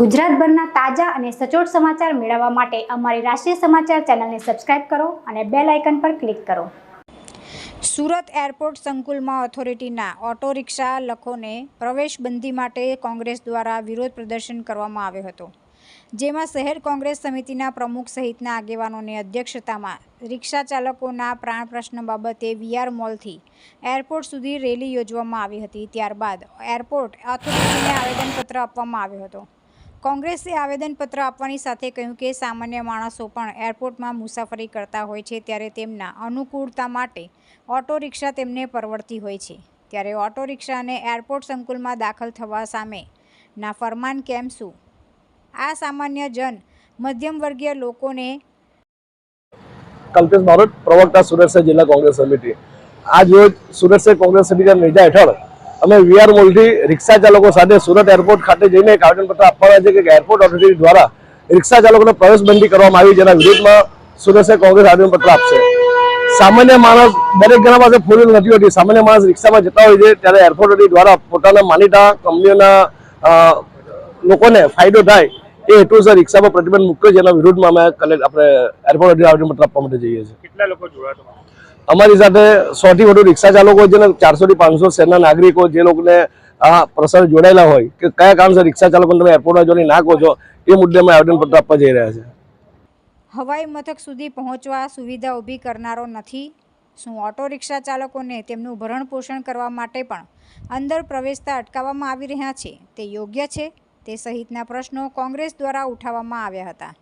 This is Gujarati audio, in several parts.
ગુજરાતભરના તાજા અને સચોટ સમાચાર મેળવવા માટે અમારી રાષ્ટ્રીય સમાચાર ચેનલને સબસ્ક્રાઇબ કરો અને બેલ આઇકન પર ક્લિક કરો। સુરત એરપોર્ટ સંકુલમાં ઓથોરિટીના ઓટો રિક્ષા ચાલકોને પ્રવેશબંધી માટે કોંગ્રેસ દ્વારા વિરોધ પ્રદર્શન કરવામાં આવ્યો હતો, જેમાં શહેર કોંગ્રેસ સમિતિના પ્રમુખ સહિતના આગેવાનોની અધ્યક્ષતામાં રિક્ષા ચાલકોના પ્રાણ પ્રશ્ન બાબતે વીઆર મોલથી એરપોર્ટ સુધી રેલી યોજવામાં આવી હતી। ત્યારબાદ એરપોર્ટ ઓથોરિટીને આવેદનપત્ર આપવામાં આવ્યો હતો। કોંગ્રેસે આવેદનપત્ર આપવાની સાથે કહ્યું કે સામાન્ય માણસો પણ એરપોર્ટમાં મુસાફરી કરતા હોય છે, ત્યારે તેમના અનુકૂળતા માટે ઓટો રિક્ષા તેમને પરવડતી હોય છે, ત્યારે ઓટો રિક્ષાને એરપોર્ટ સંકુલમાં દાખલ થવા સામેના ફરમાન કેમ શું? આ સામાન્ય જન મધ્યમ વર્ગીય લોકોને કલ્પેશ બારોટ, પ્રવક્તા સુરત શહેર જિલ્લા કોંગ્રેસ સમિતિ। આજ રોજ સુરત શહેર કોંગ્રેસ સમિતિના નેજા હેઠળ અમે વીઆર મોલથી રિક્ષા ચાલકો સાથે સુરત એરપોર્ટ ખાતે જઈને એક આવેદનપત્ર આપવાના છે કે એરપોર્ટ ઓથોરિટી દ્વારા રિક્ષા ચાલકોને પ્રવેશબંધી કરવામાં આવી, જેના વિરોધમાં સુરત શહેર કોંગ્રેસ આવેદનપત્ર આપશે। સામાન્ય માણસ દરેક જણા પાસે ફોર વ્હીલ નથી હોતી, સામાન્ય માણસ રિક્ષામાં જતા હોય છે, ત્યારે એરપોર્ટ ઓથોરિટી દ્વારા પોતાના માનીતા કંપનીઓના લોકોને ફાયદો થાય એ હેતુસર રિક્ષા પર પ્રતિબંધ મૂક્યો, જેના વિરોધમાં અમે આપણે એરપોર્ટ ઓથોરિટી આવેદનપત્ર આપવા માટે જઈએ છીએ। કેટલા લોકો જોડાયા અમારી સાથે 100 થી વધુ રિક્ષા ચાલકો છે, 400 થી 500 શહેરના નાગરિકો જે લોકોને આ પ્રસંગ જોડાયેલા હોય કે કયા કારણસર રિક્ષા ચાલકોને તમે એરપોર્ટમાં જોઈને નાખો છો, એ મુદ્દે અમે આવેદનપત્ર આપવા જઈ રહ્યા છીએ। હવાઈ મથક સુધી પહોંચવા સુવિધા ઊભી કરનારો નથી? શું ઓટો રિક્ષા ચાલકોને તેમનું ભરણ પોષણ કરવા માટે પણ અંદર પ્રવેશતા અટકાવવામાં આવી રહ્યા છે? તે યોગ્ય છે? તે સહિતના પ્રશ્નો કોંગ્રેસ દ્વારા ઉઠાવવામાં આવ્યા હતા।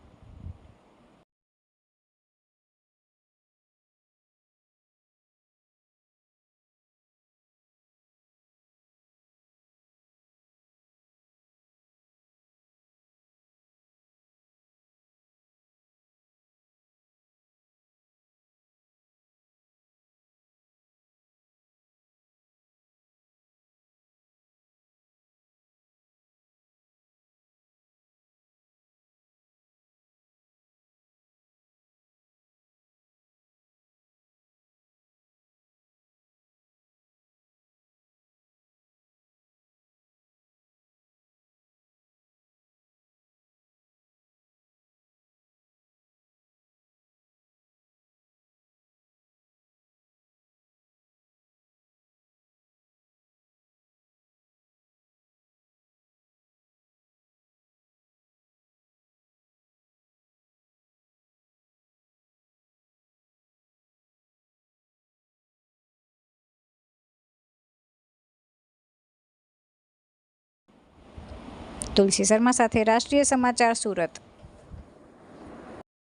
તુલસી શર્મા સાથે રાષ્ટ્રીય સમાચાર, સુરત।